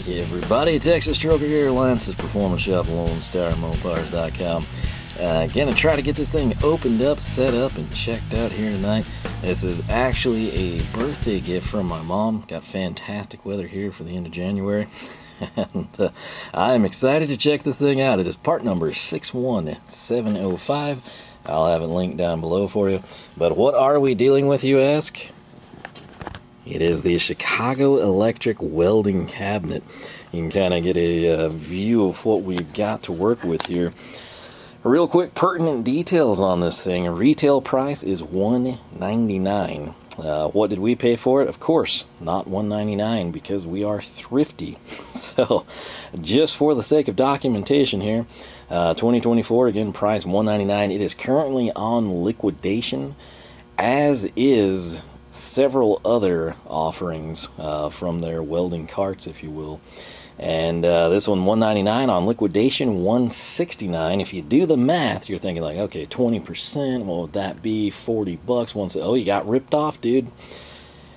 Hey everybody, Texas Trucker here, Lance's Performance Shop, Lone Star Mopars.com. Gonna try to get this thing opened up, set up, and checked out here tonight. This is actually a birthday gift from my mom. Got fantastic weather here for the end of January. And I'm excited to check this thing out. It is part number 61705. I'll have it linked down below for you. But what are we dealing with, you ask? It is the Chicago Electric Welding Cabinet. You can kind of get a view of what we've got to work with here. Real quick pertinent details on this thing. Retail price is $199. What did we pay for it? Of course, not $199 because we are thrifty. So, just for the sake of documentation here, 2024, again, price $199. It is currently on liquidation, as is several other offerings from their welding carts, if you will. And this one, $199 on liquidation, $169. If you do the math, you're thinking like, okay, 20%, what would that be? $40. Oh, you got ripped off, dude.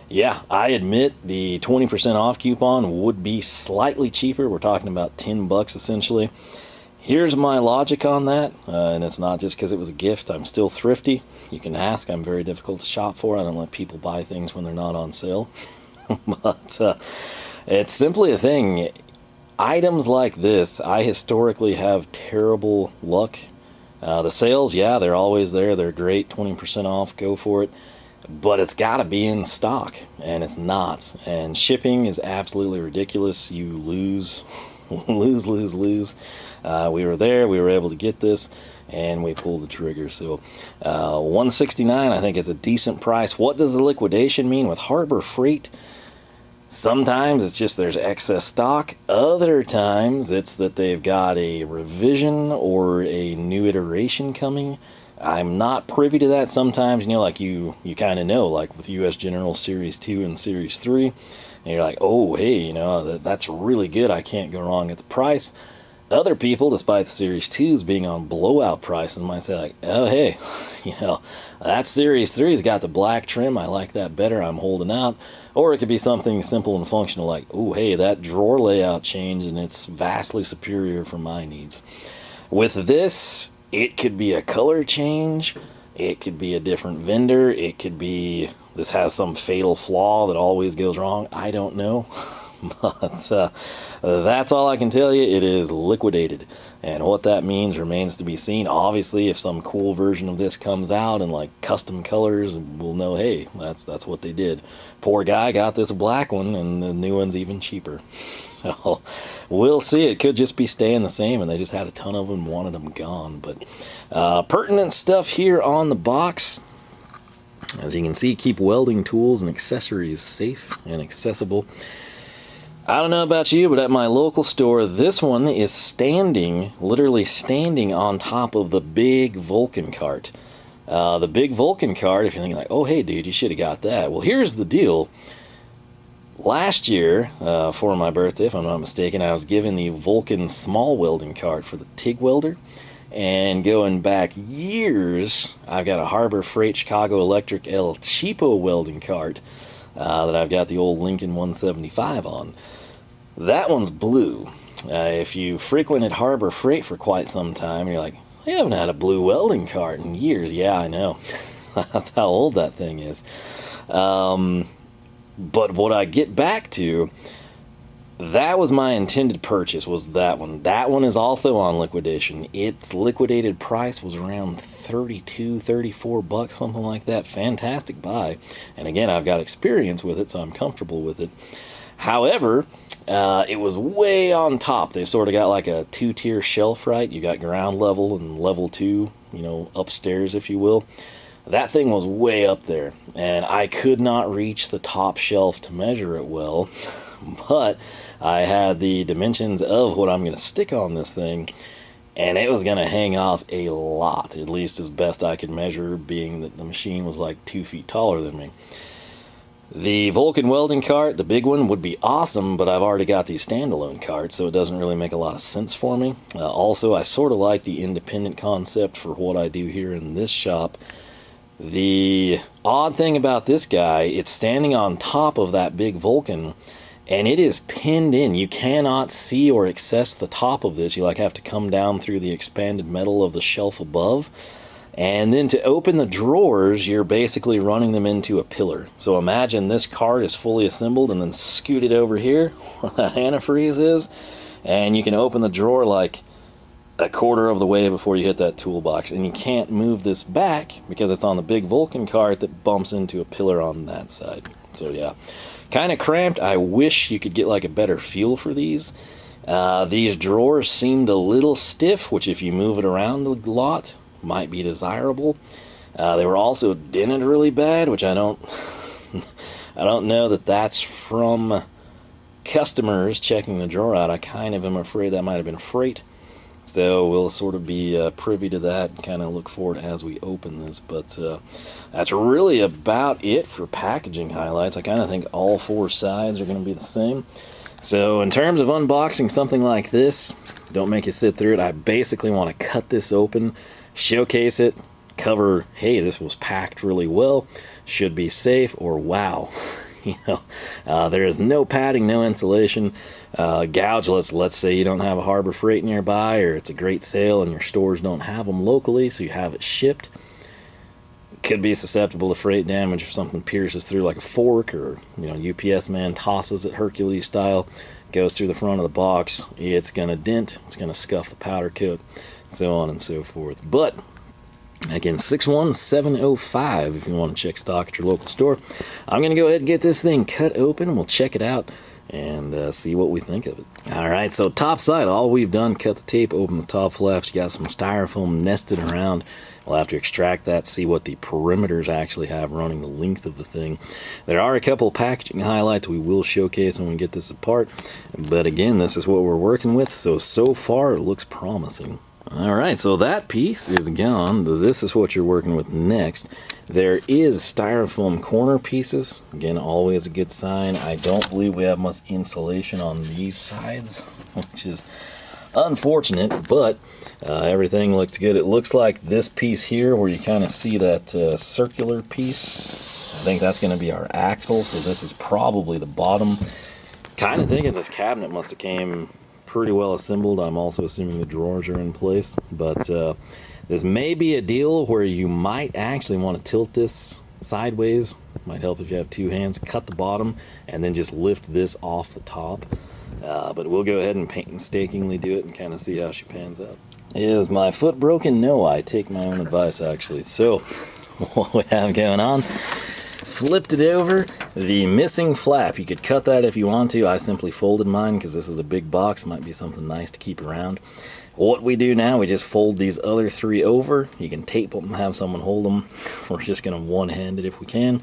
Yeah, I admit the 20% off coupon would be slightly cheaper. We're talking about $10 essentially. Here's my logic on that, and it's not just because it was a gift. I'm still thrifty. You can ask. I'm very difficult to shop for. I don't let people buy things when they're not on sale. But it's simply a thing. Items like this, I historically have terrible luck. The sales, yeah, they're always there. They're great. 20% off. Go for it. But it's got to be in stock, and it's not. And shipping is absolutely ridiculous. You lose. lose. We were there, we were able to get this, and we pulled the trigger. So $169 I think is a decent price. What does the liquidation mean with Harbor Freight? Sometimes it's just there's excess stock. Other times it's that they've got a revision or a new iteration coming. I'm not privy to that. Sometimes, you know, like you kind of know, like with US General Series 2 and Series 3, and you're like, oh, hey, you know, that's really good. I can't go wrong at the price. Other people, despite the Series 2s being on blowout prices, might say like, oh, hey, you know, that Series 3's got the black trim. I like that better. I'm holding out. Or it could be something simple and functional like, oh, hey, that drawer layout changed and it's vastly superior for my needs. With this, it could be a color change. It could be a different vendor. It could be this has some fatal flaw that always goes wrong. I don't know. But that's all I can tell you. It is liquidated. And what that means remains to be seen. Obviously, if some cool version of this comes out and like custom colors, we'll know, hey, that's what they did. Poor guy got this black one, and the new one's even cheaper. So we'll see. It could just be staying the same, and they just had a ton of them and wanted them gone. But pertinent stuff here on the box. As you can see, keep welding tools and accessories safe and accessible. I don't know about you, but at my local store, this one is standing, literally standing on top of the big Vulcan cart. The big Vulcan cart, if you're thinking like, oh, hey, dude, you should have got that. Well, here's the deal. Last year, for my birthday, if I'm not mistaken, I was given the Vulcan small welding cart for the TIG welder. And going back years, I've got a Harbor Freight Chicago Electric El Cheapo welding cart that I've got the old Lincoln 175 on. That one's blue. If you frequented Harbor Freight for quite some time, you're like, I haven't had a blue welding cart in years. Yeah, I know. That's how old that thing is. But what I get back to, that was my intended purchase, was that one. That one is also on liquidation. Its liquidated price was around $32, $34, something like that. Fantastic buy. And again, I've got experience with it, so I'm comfortable with it. However, it was way on top. They've sort of got like a two-tier shelf, right? You got ground level and level 2, you know, upstairs, if you will. That thing was way up there, and I could not reach the top shelf to measure it well. But I had the dimensions of what I'm going to stick on this thing, and it was going to hang off a lot, at least as best I could measure, being that the machine was like 2 feet taller than me. The Vulcan welding cart, the big one, would be awesome, but I've already got these standalone carts, so it doesn't really make a lot of sense for me. Also, I sort of like the independent concept for what I do here in this shop. The odd thing about this guy, it's standing on top of that big Vulcan, and it is pinned in. You cannot see or access the top of this. You like have to come down through the expanded metal of the shelf above. And then to open the drawers, you're basically running them into a pillar. So imagine this cart is fully assembled and then scooted over here where that antifreeze is, and you can open the drawer like a quarter of the way before you hit that toolbox. And you can't move this back because it's on the big Vulcan cart that bumps into a pillar on that side. So yeah, kind of cramped. I wish you could get like a better feel for these. These drawers seemed a little stiff, which if you move it around a lot might be desirable. They were also dented really bad, which I don't know that that's from customers checking the drawer out. I kind of am afraid that might have been freight. So we'll sort of be privy to that and kind of look forward as we open this. But that's really about it for packaging highlights. I kind of think all four sides are going to be the same. So in terms of unboxing something like this, don't make you sit through it. I basically want to cut this open, showcase it, cover, hey, this was packed really well, should be safe, or wow. There is no padding, no insulation. Gougelets, let's say you don't have a Harbor Freight nearby, or it's a great sale and your stores don't have them locally, so you have it shipped. Could be susceptible to freight damage if something pierces through like a fork, or UPS man tosses it Hercules style, goes through the front of the box. It's gonna dent, it's gonna scuff the powder coat, so on and so forth. But again, 61705 if you want to check stock at your local store. I'm going to go ahead and get this thing cut open, and we'll check it out and see what we think of it. Alright, so top side, all we've done, cut the tape, open the top flaps. You got some styrofoam nested around. We'll have to extract that, see what the perimeters actually have running the length of the thing. There are a couple packaging highlights we will showcase when we get this apart. But again, this is what we're working with, so far it looks promising. Alright, so that piece is gone. This is what you're working with next. There is styrofoam corner pieces. Again, always a good sign. I don't believe we have much insulation on these sides, which is unfortunate, but everything looks good. It looks like this piece here, where you kind of see that circular piece, I think that's going to be our axle, so this is probably the bottom. Kind of thinking this cabinet must have came pretty well assembled. I'm also assuming the drawers are in place, but this may be a deal where you might actually want to tilt this sideways. Might help if you have two hands. Cut the bottom and then just lift this off the top. But we'll go ahead and painstakingly do it and kind of see how she pans out. Is my foot broken? No, I take my own advice actually. So what we have going on, flipped it over. The missing flap, you could cut that if you want to. I simply folded mine because this is a big box. Might be something nice to keep around. What we do now, we just fold these other three over. You can tape them, have someone hold them. We're just going to one-hand it if we can.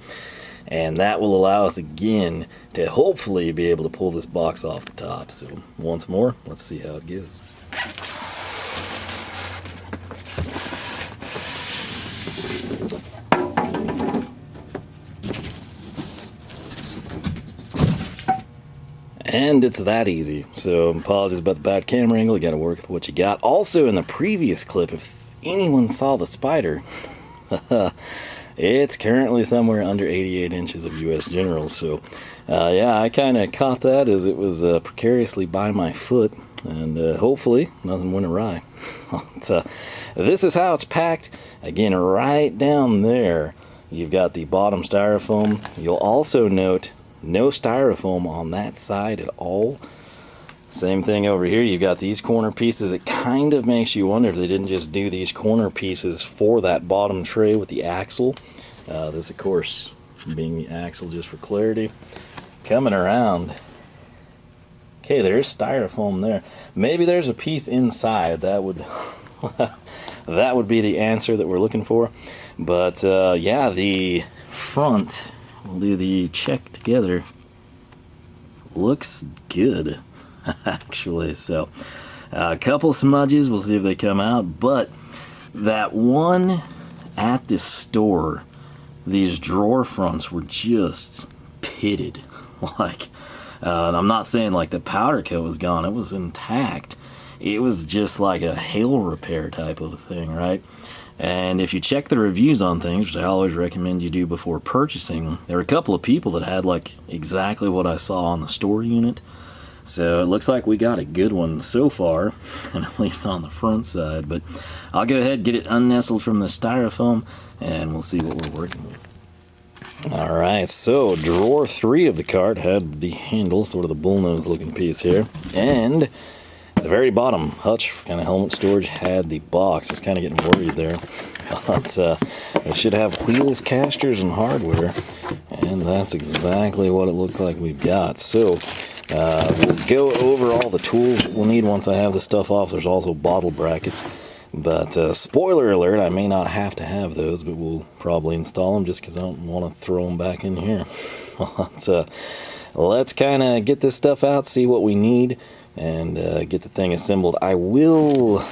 And that will allow us again to hopefully be able to pull this box off the top. So once more, let's see how it goes. And it's that easy. So apologies about the bad camera angle. You got to work with what you got. Also, in the previous clip, if anyone saw the spider, it's currently somewhere under 88 inches of US General. So yeah, I kind of caught that as it was precariously by my foot, and hopefully nothing went awry. But, this is how it's packed. Again, right down there, you've got the bottom styrofoam. You'll also note no styrofoam on that side at all. Same thing over here. You've got these corner pieces. It kind of makes you wonder if they didn't just do these corner pieces for that bottom tray with the axle. This, of course, being the axle just for clarity. Coming around. Okay, there's styrofoam there. Maybe there's a piece inside. That would that would be the answer that we're looking for. But yeah, the front, we'll do the check together, looks good actually. So a couple smudges, we'll see if they come out. But that one at the store, these drawer fronts were just pitted. Like, and I'm not saying like the powder coat was gone, it was intact. It was just like a hail repair type of a thing, right? And if you check the reviews on things, which I always recommend you do before purchasing, there were a couple of people that had like exactly what I saw on the store unit. So it looks like we got a good one so far, and at least on the front side. But I'll go ahead and get it unnestled from the styrofoam, and we'll see what we're working with. All right, so drawer 3 of the cart had the handle, sort of the bullnose looking piece here, and at the very bottom, hutch, kind of helmet storage, had the box. I was kind of getting worried there, but it should have wheels, casters, and hardware, and that's exactly what it looks like we've got. So we'll go over all the tools we'll need once I have this stuff off. There's also bottle brackets. But spoiler alert, I may not have to have those, but we'll probably install them just because I don't want to throw them back in here. Let's kind of get this stuff out, see what we need, and get the thing assembled. I will...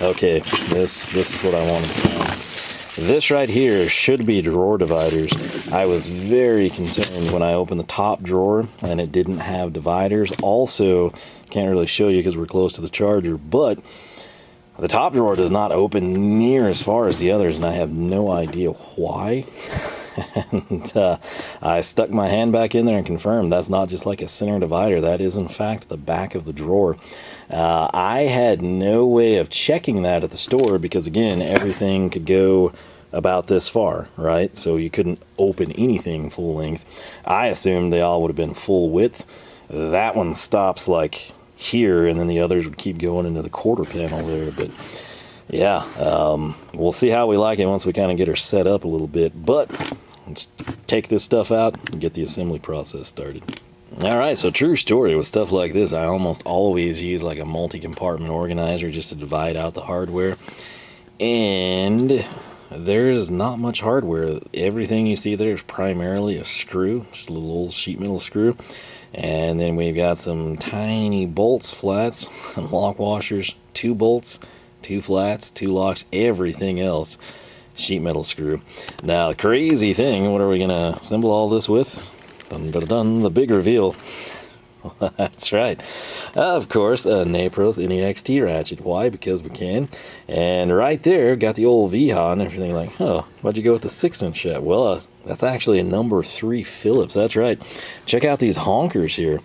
Okay, this is what I wanted to know. This right here should be drawer dividers. I was very concerned when I opened the top drawer and it didn't have dividers. Also, can't really show you because we're close to the charger, but the top drawer does not open near as far as the others, and I have no idea why. And I stuck my hand back in there and confirmed that's not just like a center divider. That is, in fact, the back of the drawer. I had no way of checking that at the store because, again, everything could go about this far, right? So you couldn't open anything full length. I assumed they all would have been full width. That one stops like here, and then the others would keep going into the quarter panel there. But yeah, we'll see how we like it once we kind of get her set up a little bit. But let's take this stuff out and get the assembly process started. All right, so true story with stuff like this, I almost always use like a multi-compartment organizer just to divide out the hardware. And there's not much hardware. Everything you see there is primarily a screw, just a little old sheet metal screw. And then we've got some tiny bolts, flats, and lock washers, 2 bolts, 2 flats, 2 locks, everything else sheet metal screw. Now the crazy thing, what are we gonna assemble all this with? Dun, dun, dun, the big reveal. That's right. Of course, a Napros NEXT ratchet. Why? Because we can. And right there, got the old VHA and everything. Like, oh, why'd you go with the 6-inch shaft? Well, that's actually a number 3 Phillips. That's right. Check out these honkers here.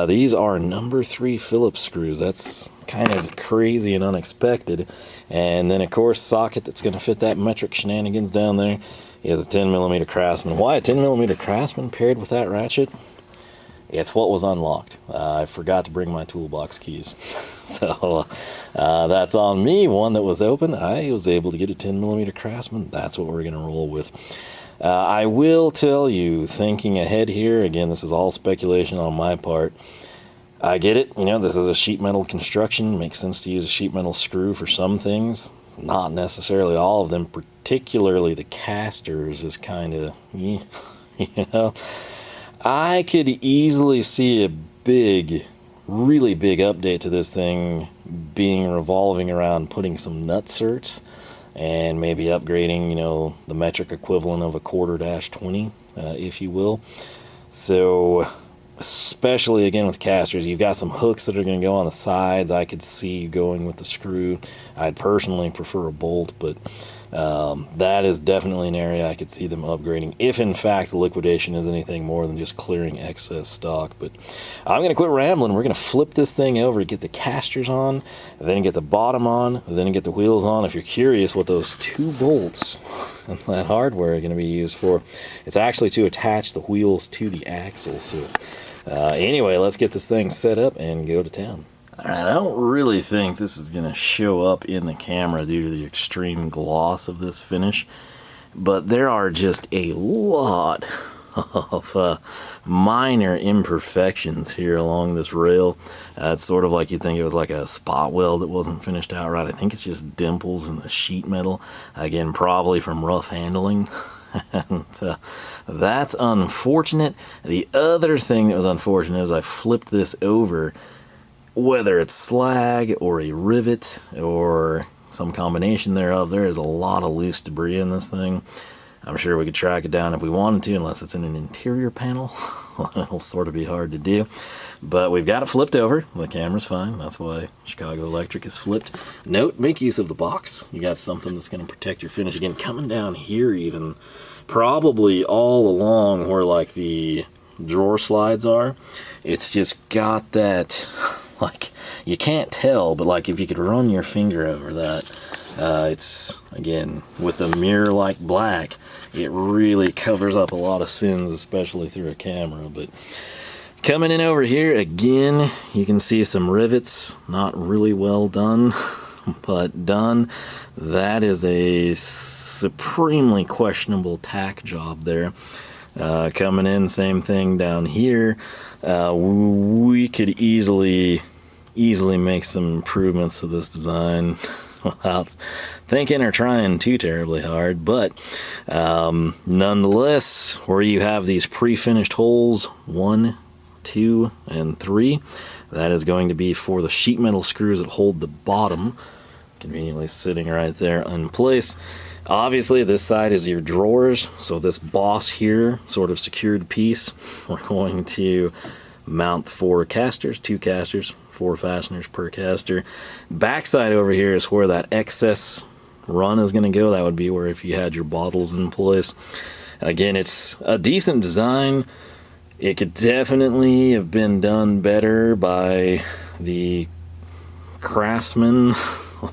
These are number 3 Phillips screws. That's kind of crazy and unexpected. And then, of course, socket that's going to fit that metric shenanigans down there is a 10mm Craftsman. Why a 10mm Craftsman paired with that ratchet? It's what was unlocked. I forgot to bring my toolbox keys. So that's on me. One that was open, I was able to get a 10mm Craftsman. That's what we're going to roll with. I will tell you, thinking ahead here, again, this is all speculation on my part. I get it. You know, this is a sheet metal construction. Makes sense to use a sheet metal screw for some things. Not necessarily all of them. Particularly the casters is kind of, you know. I could easily see a big, really big update to this thing being revolving around putting some nutserts and maybe upgrading, you know, the metric equivalent of a quarter-20, if you will. So, especially again with casters, you've got some hooks that are going to go on the sides. I could see you going with the screw. I'd personally prefer a bolt, but that is definitely an area I could see them upgrading if in fact liquidation is anything more than just clearing excess stock. But I'm going to quit rambling. We're going to flip this thing over, get the casters on, then get the bottom on, then get the wheels on. If you're curious what those 2 bolts and that hardware are going to be used for, it's actually to attach the wheels to the axle. So anyway, let's get this thing set up and go to town. Alright, I don't really think this is going to show up in the camera due to the extreme gloss of this finish, but there are just a lot of minor imperfections here along this rail. It's sort of like you'd think it was like a spot weld that wasn't finished out right. I think it's just dimples in the sheet metal, again probably from rough handling. And that's unfortunate. The other thing that was unfortunate is I flipped this over. Whether it's slag or a rivet or some combination thereof, there is a lot of loose debris in this thing. I'm sure we could track it down if we wanted to, unless it's in an interior panel. It'll sort of be hard to do. But we've got it flipped over. The camera's fine. That's why Chicago Electric is flipped. Note, make use of the box. You got something that's going to protect your finish. Again, coming down here even, probably all along where like the drawer slides are, it's just got that, like, you can't tell, but like if you could run your finger over that, it's, again, with a mirror like black, it really covers up a lot of sins, especially through a camera. But coming in over here, again, you can see some rivets, not really well done, but done. That is a supremely questionable tack job there. Coming in, same thing down here. We could easily make some improvements to this design without thinking or trying too terribly hard, but nonetheless, where you have these pre-finished holes 1, 2, and 3, that is going to be for the sheet metal screws that hold the bottom, conveniently sitting right there in place. Obviously this side is your drawers, so this boss here, sort of secured piece, we're going to mount 4 casters, 2 casters, 4 fasteners per caster. Backside over here is where that excess run is going to go. That would be where if you had your bottles in place. Again, it's a decent design. It could definitely have been done better by the craftsman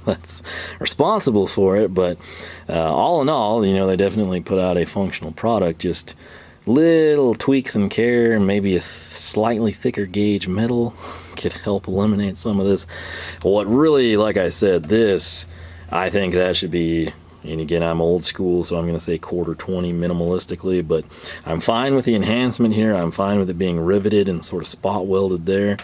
that's responsible for it, but all in all, you know, they definitely put out a functional product. Just little tweaks and care, maybe a slightly thicker gauge metal could help eliminate some of this. What really, like I said, this, I think that should be, and again, I'm old school, so I'm going to say 1/4-20 minimalistically, but I'm fine with the enhancement here. I'm fine with it being riveted and sort of spot welded there.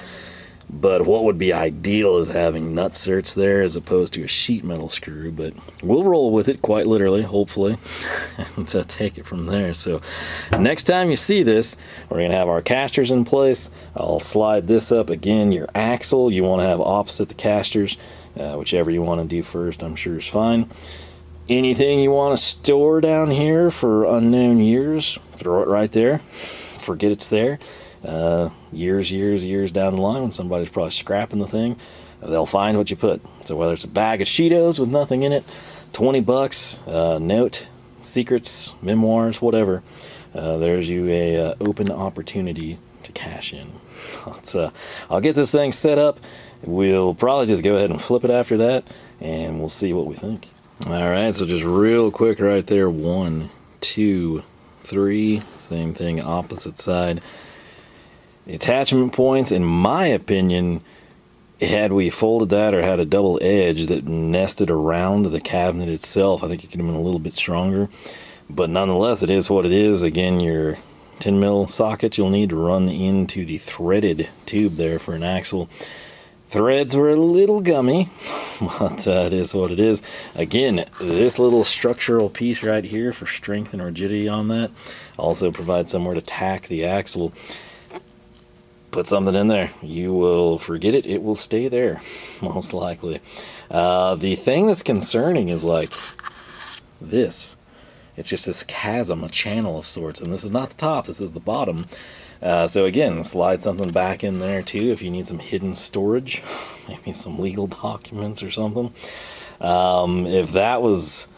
But what would be ideal is having nutserts there as opposed to a sheet metal screw. But we'll roll with it, quite literally, hopefully, and to take it from there. So next time you see this, we're going to have our casters in place. I'll slide this up. Again, your axle, you want to have opposite the casters. Whichever you want to do first, I'm sure is fine. Anything you want to store down here for unknown years, throw it right there. Forget it's there. Years down the line, when somebody's probably scrapping the thing, they'll find what you put. So whether it's a bag of Cheetos with nothing in it, $20, note, secrets, memoirs, whatever, there's you a open opportunity to cash in. I'll get this thing set up. We'll probably just go ahead and flip it after that, and we'll see what we think. Alright, so just real quick right there, 1, 2, 3, same thing, opposite side. The attachment points, in my opinion, had we folded that or had a double edge that nested around the cabinet itself, I think it could have been a little bit stronger. But nonetheless, it is what it is. Again, your 10mm socket you'll need to run into the threaded tube there for an axle. Threads were a little gummy, but it is what it is. Again, this little structural piece right here for strength and rigidity on that also provides somewhere to tack the axle. Put something in there, you will forget it, it will stay there, most likely. The thing that's concerning is like this. It's just this chasm, a channel of sorts, and this is not the top, this is the bottom. So again, slide something back in there too if you need some hidden storage, maybe some legal documents or something. If that was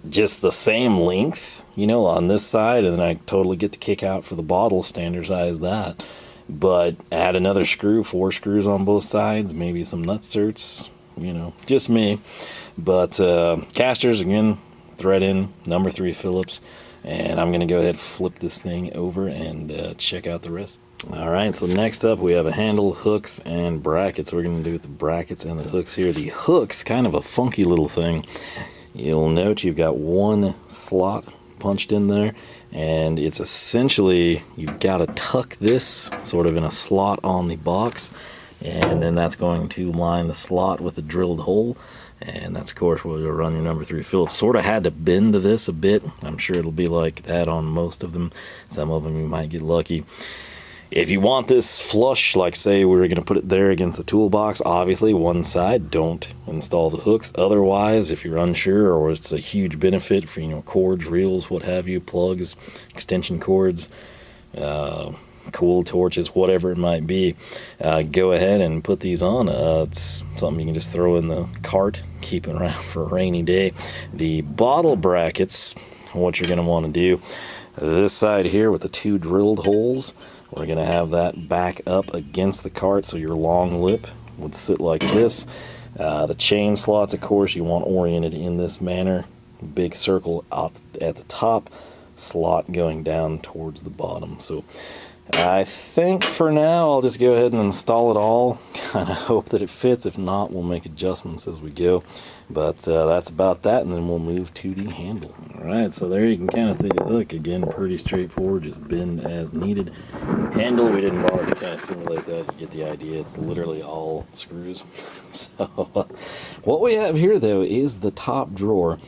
just the same length, you know, on this side, and then I totally get the kick out for the bottle, standardize that. But add another screw, 4 screws on both sides, maybe some nutserts, you know, just me. But casters, again, thread in, number 3 Phillips, and I'm going to go ahead and flip this thing over and check out the rest. Alright, so next up we have a handle, hooks, and brackets. We're going to do with the brackets and the hooks here. The hooks, kind of a funky little thing. You'll note you've got 1 slot punched in there, and it's essentially, you've got to tuck this sort of in a slot on the box, and then that's going to line the slot with a drilled hole, and that's of course where you'll run your number 3 Phillips. Sort of had to bend to this a bit. I'm sure it'll be like that on most of them. Some of them you might get lucky. If you want this flush, like say we were going to put it there against the toolbox, obviously one side, don't install the hooks. Otherwise, if you're unsure or it's a huge benefit for, you know, cords, reels, what have you, plugs, extension cords, cool torches, whatever it might be, go ahead and put these on. It's something you can just throw in the cart, keep it around for a rainy day. The bottle brackets, what you're going to want to do, this side here with the 2 drilled holes, we're going to have that back up against the cart, so your long lip would sit like this. The chain slots, of course, you want oriented in this manner. Big circle out at the top, slot going down towards the bottom. So I think for now I'll just go ahead and install it all, kind of hope that it fits. If not, we'll make adjustments as we go. But that's about that, and then we'll move to the handle. Alright, so there you can kind of see the hook. Again, pretty straightforward, just bend as needed. Handle, we didn't bother to kind of simulate that. You get the idea, it's literally all screws. So what we have here though is the top drawer.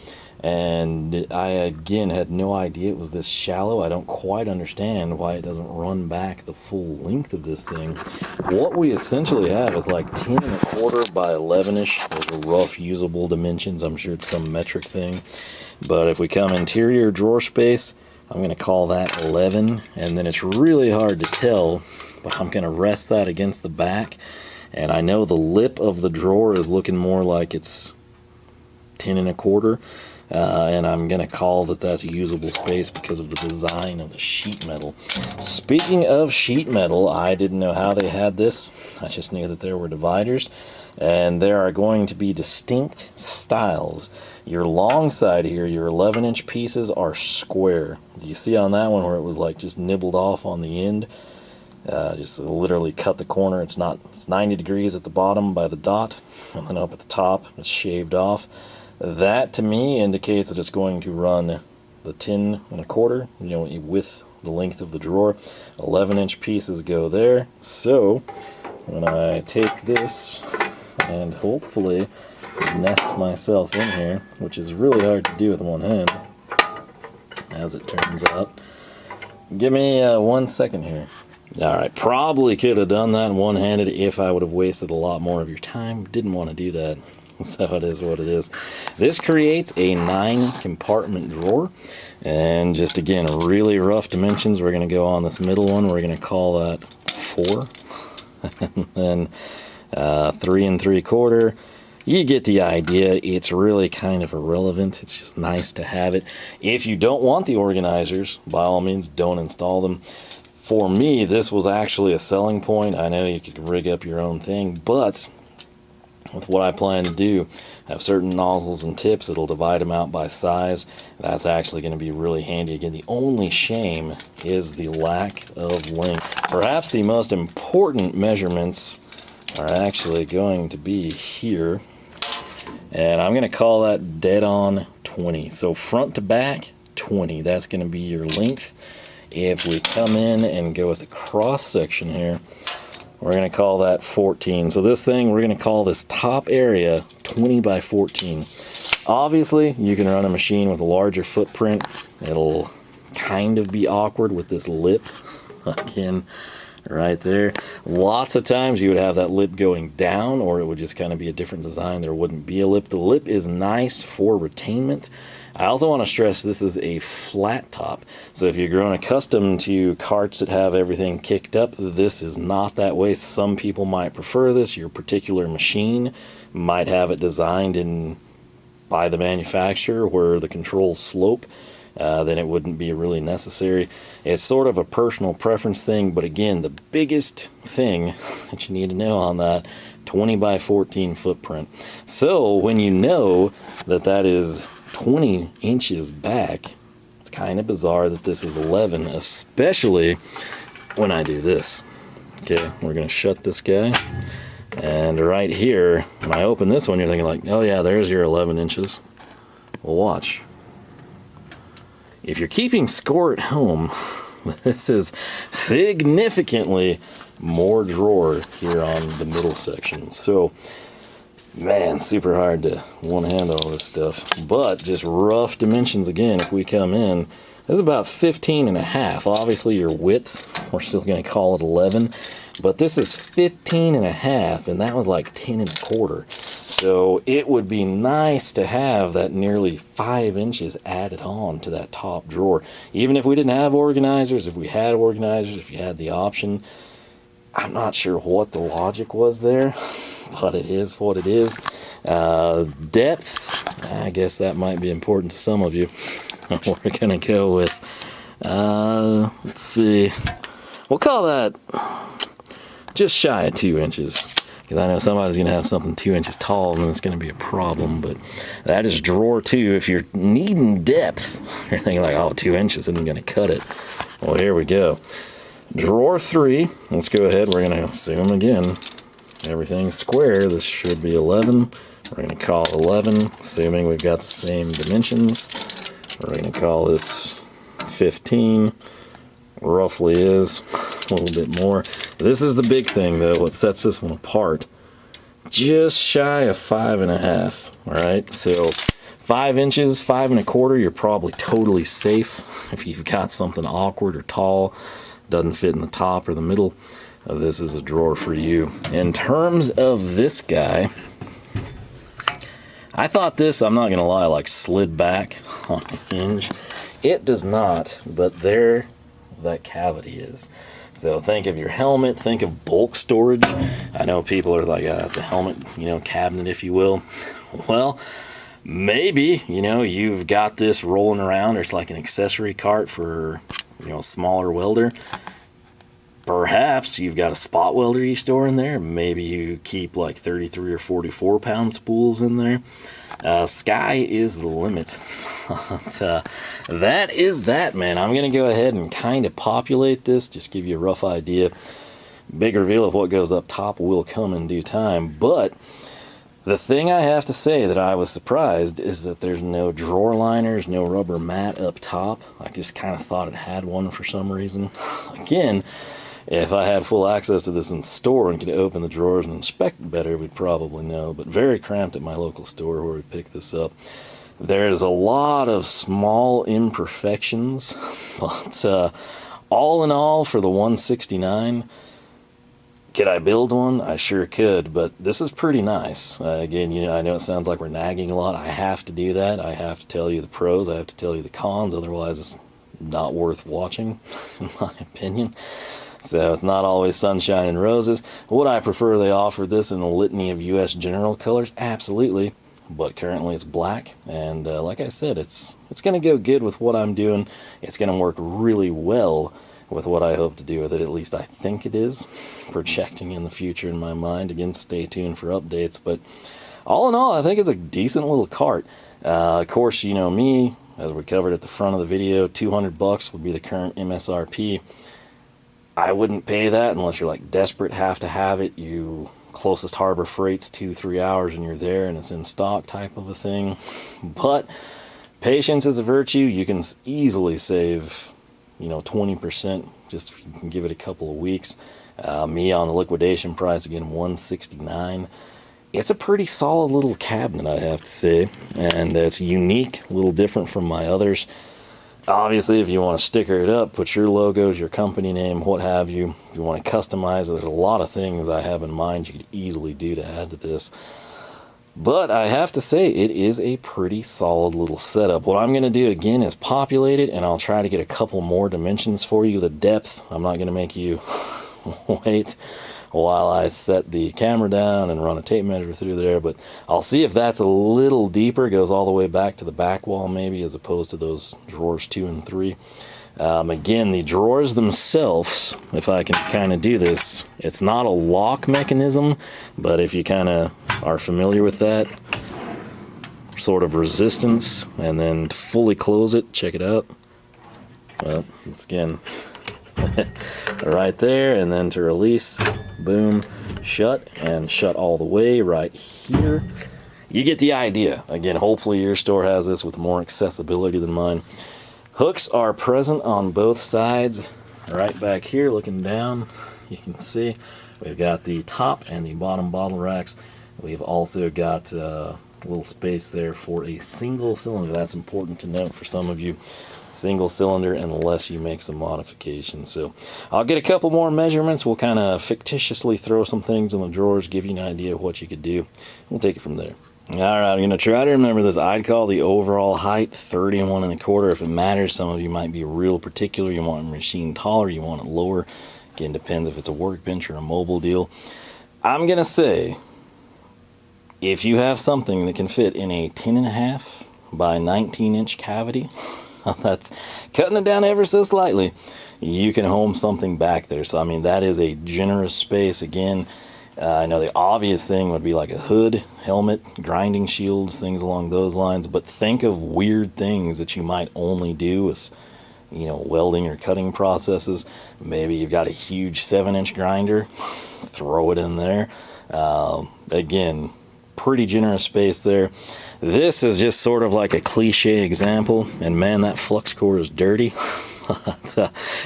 And I again had no idea it was this shallow. I don't quite understand why it doesn't run back the full length of this thing. What we essentially have is like 10 1/4 by 11ish. Those are rough usable dimensions. I'm sure it's some metric thing. But if we come interior drawer space, I'm going to call that 11. And then it's really hard to tell, but I'm going to rest that against the back. And I know the lip of the drawer is looking more like it's 10 1/4. And I'm going to call that's a usable space because of the design of the sheet metal. Speaking of sheet metal, I didn't know how they had this. I just knew that there were dividers. And there are going to be distinct styles. Your long side here, your 11-inch pieces are square. You see on that one where it was like just nibbled off on the end? Just literally cut the corner. It's 90 degrees at the bottom by the dot, and then up at the top it's shaved off. That to me indicates that it's going to run the 10 1/4, you know, with the length of the drawer. 11-inch pieces go there. So when I take this and hopefully nest myself in here, which is really hard to do with one hand, as it turns out. Give me 1 second here. Alright, probably could have done that one-handed if I would have wasted a lot more of your time. Didn't want to do that. So it is what it is. This creates a 9-compartment drawer, and just again really rough dimensions. We're going to go on this middle one. We're going to call that 4, and then 3 3/4. You get the idea. It's really kind of irrelevant. It's just nice to have it. If you don't want the organizers, by all means don't install them. For me, this was actually a selling point. I know you could rig up your own thing, but with what I plan to do, have certain nozzles and tips that'll divide them out by size. That's actually going to be really handy. Again, the only shame is the lack of length. Perhaps the most important measurements are actually going to be here, and I'm going to call that dead on 20. So front to back 20, that's going to be your length. If we come in and go with the cross section here, we're going to call that 14. So this thing, we're going to call this top area 20 by 14. Obviously, you can run a machine with a larger footprint. It'll kind of be awkward with this lip, again, right there. Lots of times you would have that lip going down, or it would just kind of be a different design. There wouldn't be a lip. The lip is nice for retainment. I also want to stress this is a flat top. So if you're growing accustomed to carts that have everything kicked up, this is not that way. Some people might prefer this. Your particular machine might have it designed by the manufacturer where the controls slope. Then it wouldn't be really necessary. It's sort of a personal preference thing, but again, the biggest thing that you need to know on that, 20 by 14 footprint. So when you know that that is 20 inches back, it's kind of bizarre that this is 11, especially when I do this. Okay, we're going to shut this guy. And right here, when I open this one, you're thinking like, oh yeah, there's your 11 inches. Well, watch. If you're keeping score at home, this is significantly more drawer here on the middle section. So, man, super hard to one-hand all this stuff. But just rough dimensions again. If we come in, is about 15 and a half. Obviously your width, we're still going to call it 11, but this is 15 and a half, and that was like 10 and a quarter. So it would be nice to have that nearly 5 inches added on to that top drawer. Even if we didn't have organizers, if we had organizers, if you had the option, I'm not sure what the logic was there, but it is what it is. Depth, I guess that might be important to some of you. We're gonna go with, let's see, we'll call that just shy of 2 inches. Because I know somebody's gonna have something 2 inches tall and it's gonna be a problem, but that is drawer 2. If you're needing depth, you're thinking like, oh, 2 inches isn't gonna cut it. Well, here we go. Drawer 3, let's go ahead, we're gonna assume again, everything's square. This should be 11. We're gonna call it 11, assuming we've got the same dimensions. We're going to call this 15, roughly is a little bit more. This is the big thing though, what sets this one apart. Just shy of 5 and a half, all right? So 5 inches, 5 and a quarter, you're probably totally safe. If you've got something awkward or tall, doesn't fit in the top or the middle, this is a drawer for you. In terms of this guy, I thought this, I'm not gonna lie, like slid back on a hinge. It does not, but there that cavity is. So think of your helmet, think of bulk storage. I know people are like, it's a helmet, cabinet, if you will. Well, maybe, you've got this rolling around, or it's like an accessory cart for, a smaller welder. Perhaps you've got a spot welder you store in there. Maybe you keep like 33 or 44 pound spools in there. Sky is the limit. That is that, man. I'm going to go ahead and kind of populate this, just give you a rough idea. Big reveal of what goes up top will come in due time. But the thing I have to say that I was surprised is that there's no drawer liners, no rubber mat up top. I just kind of thought it had one for some reason. Again, if I had full access to this in store and could open the drawers and inspect it better, we'd probably know. But very cramped at my local store where we picked this up. There's a lot of small imperfections, but all in all, for the 169, could I build one? I sure could, but this is pretty nice. Again, I know it sounds like we're nagging a lot. I have to do that. I have to tell you the pros. I have to tell you the cons. Otherwise, it's not worth watching, in my opinion. So it's not always sunshine and roses. Would I prefer they offered this in a litany of U.S. General colors? Absolutely. But currently it's black, and like I said, it's going to go good with what I'm doing. It's going to work really well with what I hope to do with it. At least I think it is. Projecting in the future in my mind. Again, stay tuned for updates. But all in all, I think it's a decent little cart. Of course, you know me, as we covered at the front of the video, $200 would be the current MSRP. I wouldn't pay that unless you're like desperate, have to have it. You closest Harbor Freight's 2-3 hours and you're there and it's in stock type of a thing. But patience is a virtue. You can easily save, 20%. Just if you can give it a couple of weeks. Me on the liquidation price, again, $169. It's a pretty solid little cabinet, I have to say, and it's unique, a little different from my others. Obviously, if you want to sticker it up, put your logos, your company name, what have you. If you want to customize it, there's a lot of things I have in mind you could easily do to add to this. But I have to say, it is a pretty solid little setup. What I'm going to do again is populate it, and I'll try to get a couple more dimensions for you. The depth, I'm not going to make you wait while I set the camera down and run a tape measure through there, but I'll see if that's a little deeper, goes all the way back to the back wall maybe, as opposed to those drawers 2 and 3. Again, the drawers themselves, if I can kind of do this, it's not a lock mechanism, but if you kind of are familiar with that sort of resistance, and then to fully close it, check it out. Well, it's again right there, and then to release, boom, shut, and shut all the way right here. You get the idea. Again, hopefully your store has this with more accessibility than mine. Hooks are present on both sides. Right back here looking down, you can see we've got the top and the bottom bottle racks. We've also got a little space there for a single cylinder. That's important to note for some of you. single cylinder unless you make some modifications. So I'll get a couple more measurements. We'll kind of fictitiously throw some things in the drawers, give you an idea of what you could do. We'll take it from there. All right, I'm going to try to remember this. I'd call the overall height 31 1/4. If it matters, some of you might be real particular. You want a machine taller, you want it lower. Again, depends if it's a workbench or a mobile deal. I'm going to say, if you have something that can fit in a 10.5 by 19-inch cavity, that's cutting it down ever so slightly, you can home something back there. So, I mean, that is a generous space. Again, I know the obvious thing would be like a hood, helmet, grinding shields, things along those lines, but think of weird things that you might only do with, you know, welding or cutting processes. Maybe you've got a huge 7-inch grinder, throw it in there. Again, pretty generous space there. This is just sort of like a cliche example, and man, that flux core is dirty.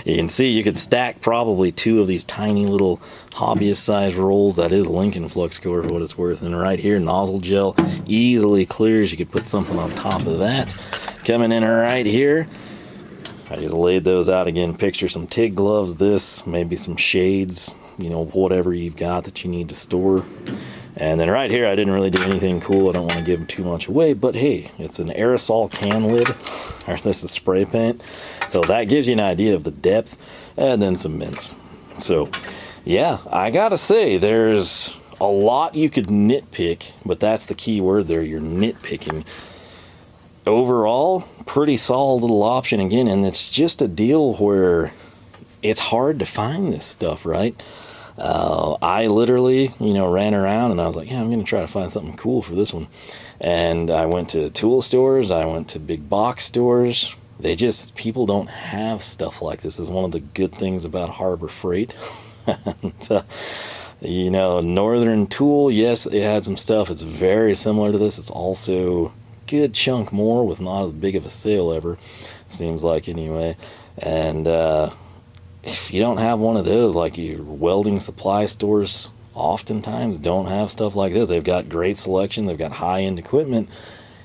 You can see you could stack probably 2 of these tiny little hobbyist size rolls. That is Lincoln flux core for what it's worth. And right here, nozzle gel easily clears. You could put something on top of that. Coming in right here, I just laid those out again. Picture some TIG gloves, this, maybe some shades, you know, whatever you've got that you need to store. And then right here, I didn't really do anything cool. I don't want to give too much away, but hey, it's an aerosol can lid, or this is spray paint. So that gives you an idea of the depth, and then some mints. So yeah, I gotta say, there's a lot you could nitpick, but that's the key word there, you're nitpicking. Overall, pretty solid little option again, and it's just a deal where it's hard to find this stuff, right? I literally, you know, ran around and I was like, yeah, I'm going to try to find something cool for this one. And I went to tool stores, I went to big box stores. People don't have stuff like this. Is one of the good things about Harbor Freight. And, you know, Northern Tool, yes, it had some stuff. It's very similar to this. It's also a good chunk more with not as big of a sale ever, seems like anyway. And, if you don't have one of those, like your welding supply stores oftentimes don't have stuff like this. They've got great selection, they've got high-end equipment,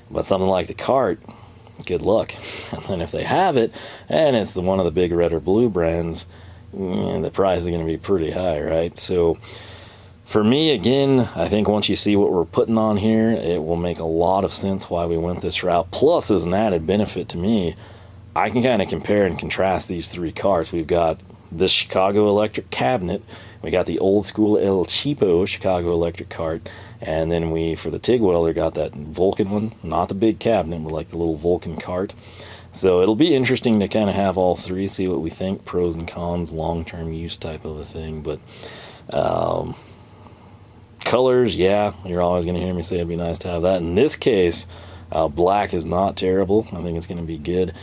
but something like the cart, good luck. And then if they have it, and it's one of the big red or blue brands, the price is going to be pretty high, right? So for me, again, I think once you see what we're putting on here, it will make a lot of sense why we went this route. Plus, as an added benefit to me, I can kind of compare and contrast these 3 carts. We've got this Chicago Electric Cabinet, we got the old school El Cheapo Chicago Electric cart, and then we, for the TIG welder, got that Vulcan one, not the big cabinet, but like the little Vulcan cart. So it'll be interesting to kind of have all 3, see what we think, pros and cons, long-term use type of a thing. But colors, yeah, you're always going to hear me say it'd be nice to have that. In this case, black is not terrible. I think it's going to be good.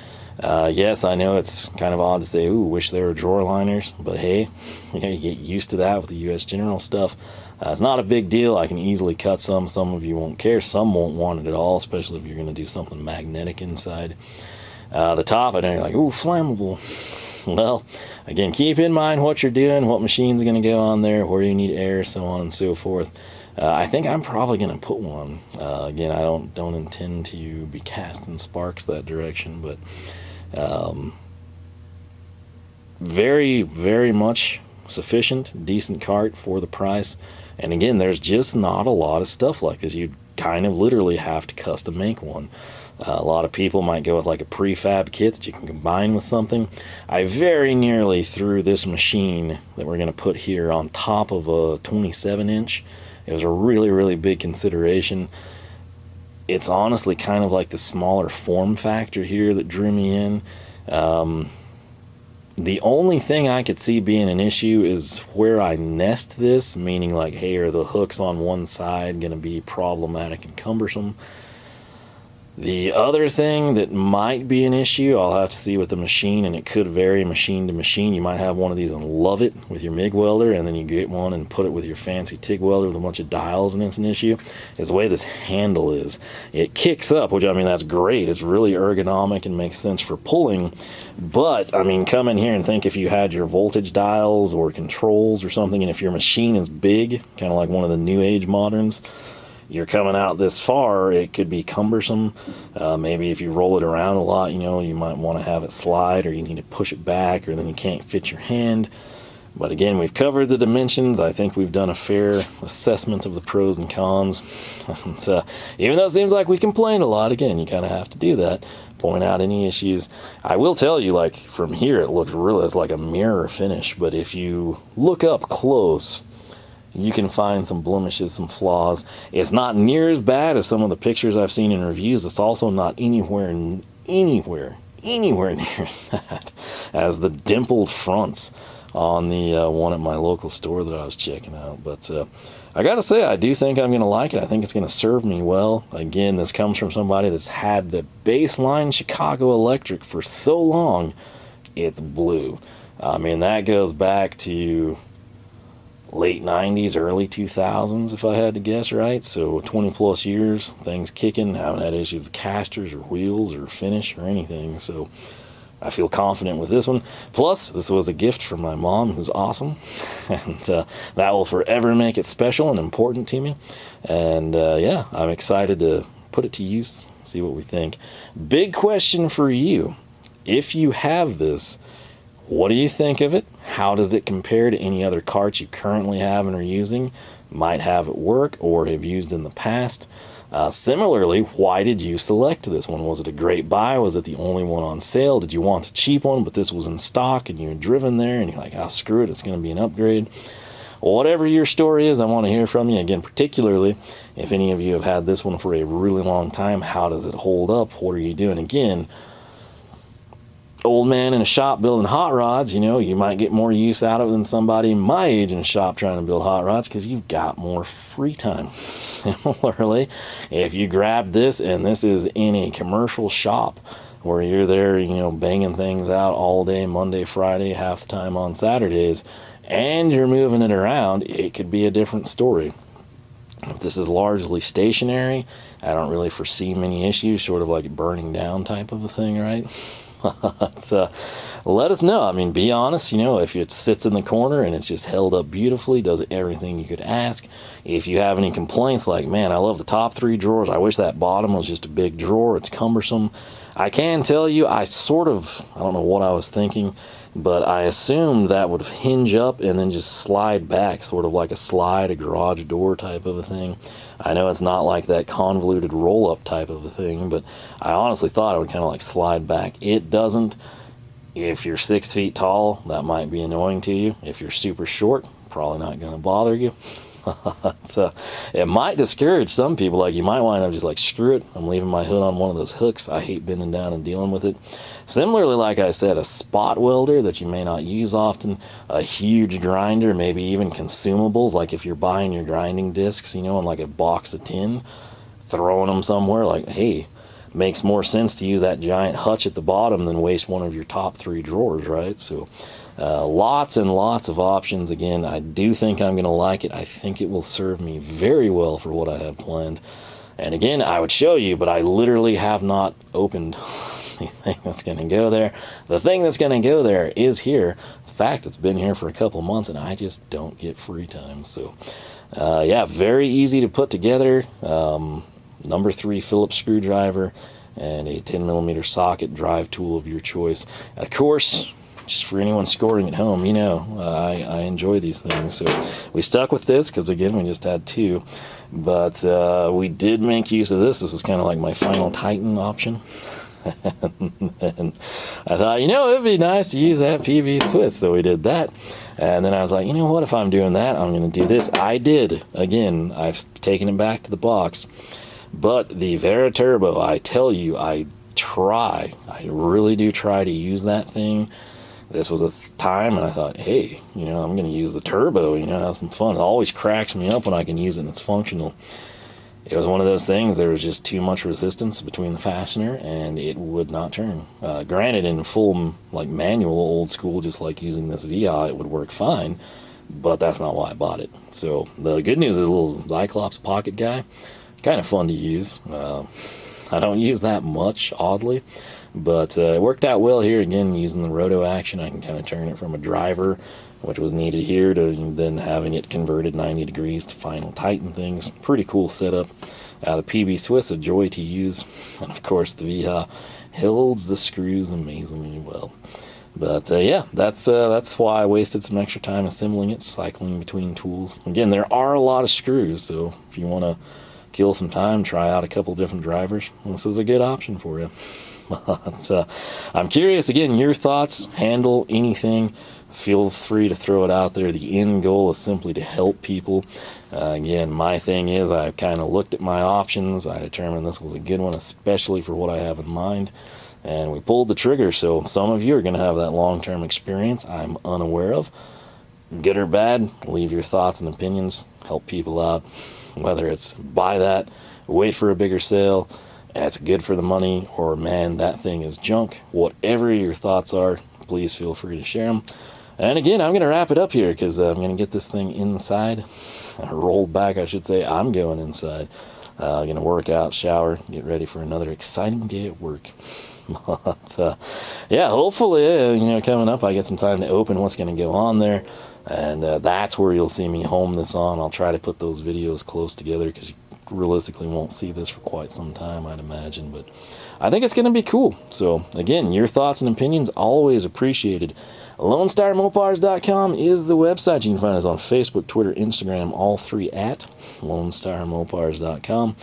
Yes, I know it's kind of odd to say, ooh, wish there were drawer liners, but hey, you know, you get used to that with the US General stuff. It's not a big deal. I can easily cut some. Some of you won't care. Some won't want it at all, especially if you're going to do something magnetic inside. The top, I know you're like, ooh, flammable. Well, again, keep in mind what you're doing, what machine's going to go on there, where you need air, so on and so forth. I think I'm probably going to put one. Again, I don't intend to be casting sparks that direction, but very, very much sufficient, decent cart for the price. And again, there's just not a lot of stuff like this. You kind of literally have to custom make one. A lot of people might go with like a prefab kit that you can combine with something. I very nearly threw this machine that we're going to put here on top of a 27-inch. It was a really, really big consideration. It's honestly kind of like the smaller form factor here that drew me in. The only thing I could see being an issue is where I nest this, meaning like, hey, are the hooks on one side going to be problematic and cumbersome? The other thing that might be an issue, I'll have to see with the machine, and it could vary machine to machine. You might have one of these and love it with your MIG welder, and then you get one and put it with your fancy TIG welder with a bunch of dials, and it's an issue. Is the way this handle is. It kicks up, which, I mean, that's great. It's really ergonomic and makes sense for pulling. But, I mean, come in here and think if you had your voltage dials or controls or something, and if your machine is big, kind of like one of the new age moderns, you're coming out this far, it could be cumbersome. Maybe if you roll it around a lot, you know, you might want to have it slide, or you need to push it back, or then you can't fit your hand. But again, we've covered the dimensions. I think we've done a fair assessment of the pros and cons. And, even though it seems like we complained a lot, again, you kind of have to do that. Point out any issues. I will tell you, like, from here, it looks really, it's like a mirror finish. But if you look up close, you can find some blemishes, some flaws. It's not near as bad as some of the pictures I've seen in reviews. It's also not anywhere near as bad as the dimpled fronts on the one at my local store that I was checking out. But I gotta say, I do think I'm gonna like it. I think it's gonna serve me well. Again, this comes from somebody that's had the baseline Chicago Electric for so long, it's blue. I mean, that goes back to late 90s, early 2000s, if I had to guess right. So 20 plus years, things kicking, haven't had issues with casters or wheels or finish or anything. So I feel confident with this one. Plus, this was a gift from my mom, who's awesome. And that will forever make it special and important to me. And yeah, I'm excited to put it to use, see what we think. Big question for you. If you have this, what do you think of it? How does it compare to any other carts you currently have and are using, might have at work, or have used in the past? Similarly, why did you select this one? Was it a great buy? Was it the only one on sale? Did you want a cheap one, but this was in stock and you were driven there and you're like, oh, screw it, it's going to be an upgrade? Whatever your story is, I want to hear from you. Again, particularly if any of you have had this one for a really long time, how does it hold up? What are you doing? Again, old man in a shop building hot rods, you know, you might get more use out of it than somebody my age in a shop trying to build hot rods, because you've got more free time. Similarly, if you grab this and this is in a commercial shop where you're there, you know, banging things out all day, Monday, Friday, half the time on Saturdays, and you're moving it around, it could be a different story. If this is largely stationary, I don't really foresee many issues, sort of like a burning down type of a thing, right? So let us know. I mean, be honest, you know, if it sits in the corner and it's just held up beautifully, does everything you could ask. If you have any complaints like, man, I love the top 3 drawers, I wish that bottom was just a big drawer, it's cumbersome. I can tell you, I don't know what I was thinking, but I assumed that would hinge up and then just slide back, sort of like a garage door type of a thing. I know it's not like that convoluted roll-up type of a thing, but I honestly thought it would kind of like slide back. It doesn't. If you're 6 feet tall, that might be annoying to you. If you're super short, probably not going to bother you. So it might discourage some people. Like, you might wind up just like, screw it, I'm leaving my hood on one of those hooks. I hate bending down and dealing with it. Similarly, like I said, a spot welder that you may not use often, a huge grinder, maybe even consumables, like if you're buying your grinding discs, you know, in like a box of tin, throwing them somewhere, like, hey, makes more sense to use that giant hutch at the bottom than waste one of your top 3 drawers, right? So lots and lots of options. Again, I do think I'm going to like it. I think it will serve me very well for what I have planned. And again, I would show you, but I literally have not opened the thing that's going to go there. The thing that's going to go there is here. It's a fact, it's been here for a couple months and I just don't get free time. So yeah, very easy to put together. Number 3 Phillips screwdriver and a 10mm socket drive tool of your choice. Of course, just for anyone scoring at home, you know, I enjoy these things. So we stuck with this because, again, we just had 2. But we did make use of this. This was kind of like my final Titan option. And I thought, you know, it'd be nice to use that PV Swiss. So we did that. And then I was like, you know what, if I'm doing that, I'm going to do this. I did. Again, I've taken it back to the box. But the Vera Turbo, I tell you, I really do try to use that thing. This was a time, and I thought, hey, you know, I'm going to use the turbo, you know, have some fun. It always cracks me up when I can use it and it's functional. It was one of those things, there was just too much resistance between the fastener, and it would not turn. Granted, in full, like, manual, old school, just like using this VI, it would work fine, but that's not why I bought it. So the good news is a little Cyclops pocket guy, kind of fun to use. I don't use that much, oddly, but it worked out well here. Again, using the roto action, I can kind of turn it from a driver which was needed here, to then having it converted 90 degrees to final tighten things. Pretty cool setup. The PB Swiss, a joy to use, and of course the VHA holds the screws amazingly well. But yeah, that's why I wasted some extra time assembling it, cycling between tools. Again, there are a lot of screws, so if you want to kill some time, try out a couple different drivers, this is a good option for you. But, I'm curious, again, your thoughts, handle anything, feel free to throw it out there. The end goal is simply to help people. Again, my thing is I kind of looked at my options. I determined this was a good one, especially for what I have in mind. And we pulled the trigger, so some of you are going to have that long-term experience I'm unaware of. Good or bad, leave your thoughts and opinions, help people out. Whether it's buy that, wait for a bigger sale, that's good for the money, or man, that thing is junk. Whatever your thoughts are, please feel free to share them. And again, I'm going to wrap it up here because I'm going to get this thing inside. Rolled back, I should say. I'm going inside. I'm going to work out, shower, get ready for another exciting day at work. But yeah, hopefully, coming up I get some time to open what's going to go on there, and that's where you'll see me home this on. I'll try to put those videos close together because you realistically won't see this for quite some time, I'd imagine, but I think it's going to be cool. So again, your thoughts and opinions always appreciated. LoneStarMopars.com is the website. You can find us on Facebook, Twitter, Instagram, all three at LoneStarMopars.com.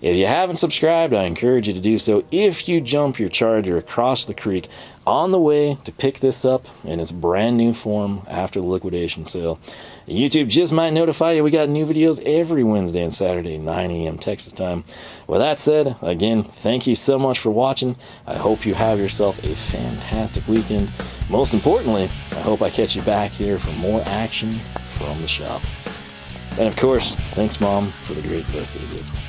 If you haven't subscribed, I encourage you to do so. If you jump your Charger across the creek on the way to pick this up in its brand new form after the liquidation sale, YouTube just might notify you we got new videos every Wednesday and Saturday, 9 a.m. Texas time. With that said, again, thank you so much for watching. I hope you have yourself a fantastic weekend. Most importantly, I hope I catch you back here for more action from the shop. And of course, thanks Mom for the great birthday gift.